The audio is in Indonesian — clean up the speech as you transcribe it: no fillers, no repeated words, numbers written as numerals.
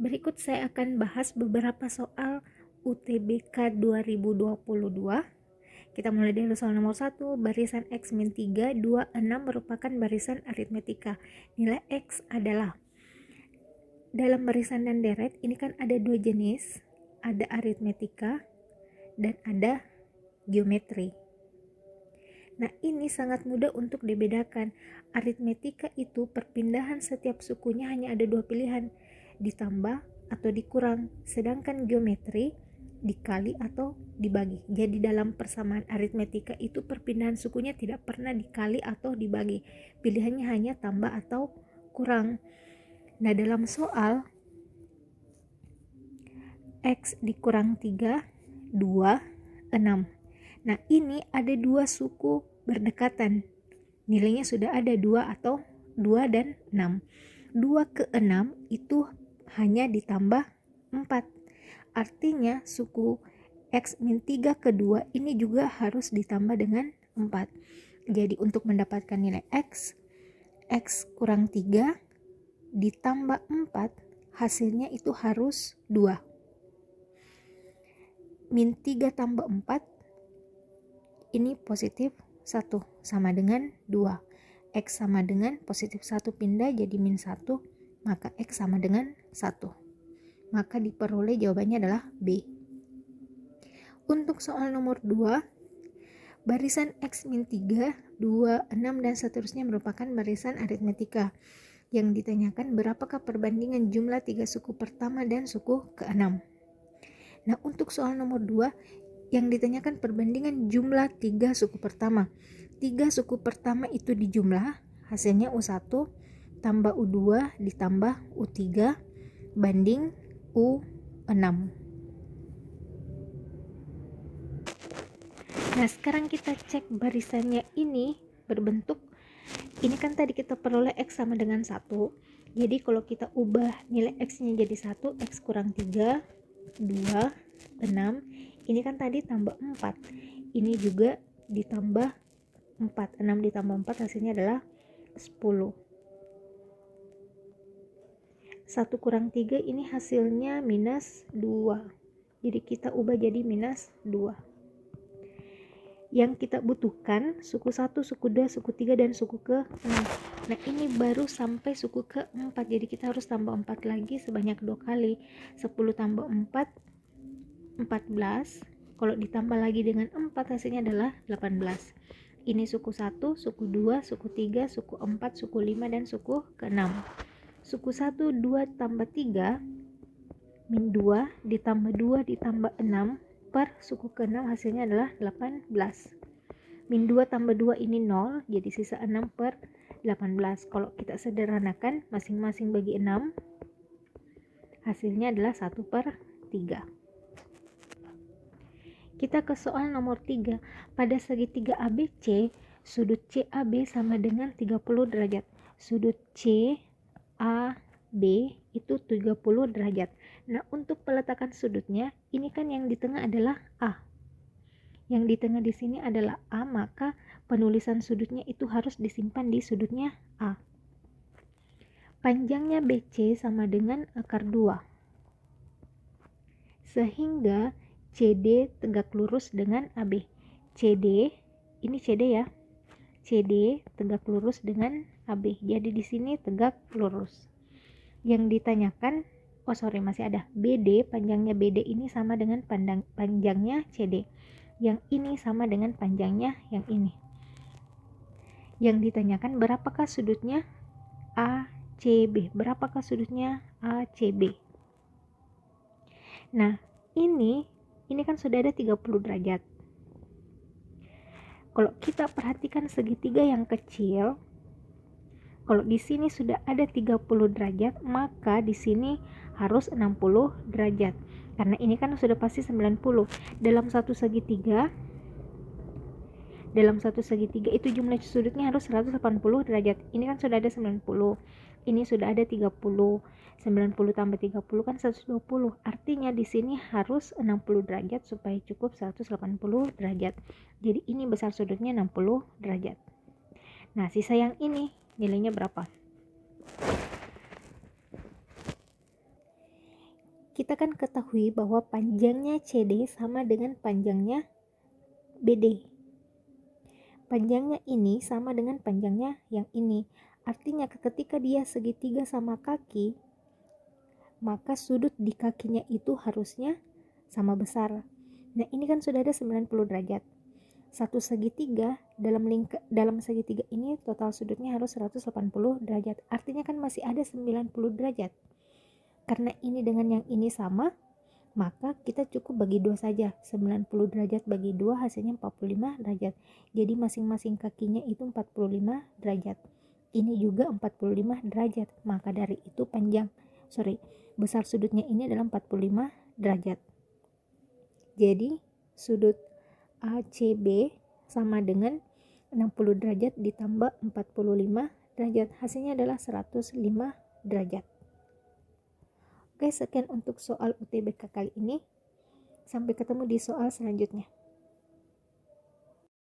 Berikut saya akan bahas beberapa soal UTBK 2022. Kita mulai dari soal nomor 1, barisan X min 3, 2, 6 merupakan barisan aritmetika. Nilai X adalah, dalam barisan dan deret ini kan ada dua jenis, ada aritmetika dan ada geometri. Nah, ini sangat mudah untuk dibedakan. Aritmetika itu perpindahan setiap sukunya hanya ada dua pilihan, ditambah atau dikurang, sedangkan geometri dikali atau dibagi. Jadi dalam persamaan aritmetika itu perpindahan sukunya tidak pernah dikali atau dibagi, pilihannya hanya tambah atau kurang. Nah, dalam soal X dikurang 3, 2, 6. Nah, ini ada dua suku berdekatan, nilainya sudah ada 2 atau 2 dan 6. 2 ke 6 itu hanya ditambah 4. Artinya suku X min 3 ke 2 ini juga harus ditambah dengan 4. Jadi untuk mendapatkan nilai X kurang 3 ditambah 4, hasilnya itu harus 2. Min 3 tambah 4, ini positif 1, sama dengan 2. X sama dengan positif 1 pindah jadi min 1, maka X sama dengan 1. Maka diperoleh jawabannya adalah B. Untuk soal nomor 2, barisan X min 3, 2, 6 dan seterusnya merupakan barisan aritmetika. Yang ditanyakan berapakah perbandingan jumlah 3 suku pertama dan suku ke-6. Nah, untuk soal nomor 2, yang ditanyakan perbandingan jumlah 3 suku pertama. 3 suku pertama itu dijumlah, hasilnya U1 tambah U2 ditambah U3 banding U6. Nah, sekarang kita cek barisannya ini berbentuk, ini kan tadi kita peroleh X sama dengan 1. Jadi kalau kita ubah nilai X-nya jadi 1, X kurang 3, 2, 6. Ini kan tadi tambah 4. Ini juga ditambah 4. 6 ditambah 4 hasilnya adalah 10. 1 kurang 3 ini hasilnya minus 2. Jadi kita ubah jadi minus 2. Yang kita butuhkan suku 1, suku 2, suku 3, dan suku ke-6. Nah, ini baru sampai suku ke-4. Jadi kita harus tambah 4 lagi sebanyak 2 kali. 10 tambah 4, 14. Kalau ditambah lagi dengan 4 hasilnya adalah 18. Ini suku 1, suku 2, suku 3, suku 4, suku 5, dan suku ke-6. Suku 1, 2 tambah 3 min 2 ditambah 2 ditambah 6 per suku ke-6 hasilnya adalah 18. Min 2 tambah 2 ini 0, jadi sisa 6 per 18. Kalau kita sederhanakan masing-masing bagi 6, hasilnya adalah 1 per 3. Kita ke soal nomor 3. Pada segitiga ABC, sudut CAB sama dengan 30 derajat. Sudut CAB itu 30 derajat. Nah, untuk peletakan sudutnya, ini kan yang di tengah adalah A. Yang di tengah di sini adalah A, maka penulisan sudutnya itu harus disimpan di sudutnya A. Panjangnya BC sama dengan akar 2. Sehingga CD tegak lurus dengan AB. CD, ini CD ya. CD tegak lurus dengan AB. Jadi di sini tegak lurus. Yang ditanyakan, masih ada. BD, panjangnya BD ini sama dengan panjangnya CD. Yang ini sama dengan panjangnya yang ini. Yang ditanyakan berapakah sudutnya ACB? Berapakah sudutnya ACB? Nah, ini kan sudah ada 30 derajat. Kalau kita perhatikan segitiga yang kecil, kalau di sini sudah ada 30 derajat, maka di sini harus 60 derajat. Karena ini kan sudah pasti 90. Dalam satu segitiga itu jumlah sudutnya harus 180 derajat. Ini kan sudah ada 90. Ini sudah ada 30. 90 tambah 30 kan 120. Artinya di sini harus 60 derajat supaya cukup 180 derajat. Jadi ini besar sudutnya 60 derajat. Nah, sisa yang ini nilainya berapa? kita kan ketahui bahwa panjangnya CD sama dengan panjangnya BD. Panjangnya ini sama dengan panjangnya yang ini. Artinya ketika dia segitiga sama kaki, maka sudut di kakinya itu harusnya sama besar. Nah, ini kan sudah ada 90 derajat. Satu segitiga dalam segitiga ini total sudutnya harus 180 derajat. Artinya kan masih ada 90 derajat. Karena ini dengan yang ini sama, maka kita cukup bagi 2 saja. 90 derajat bagi 2 hasilnya 45 derajat. Jadi masing-masing kakinya itu 45 derajat. Ini juga 45 derajat. Maka dari itu besar sudutnya ini adalah 45 derajat. Jadi sudut ACB sama dengan 60 derajat ditambah 45 derajat. Hasilnya adalah 105 derajat. Oke, sekian untuk soal UTBK kali ini. Sampai ketemu di soal selanjutnya.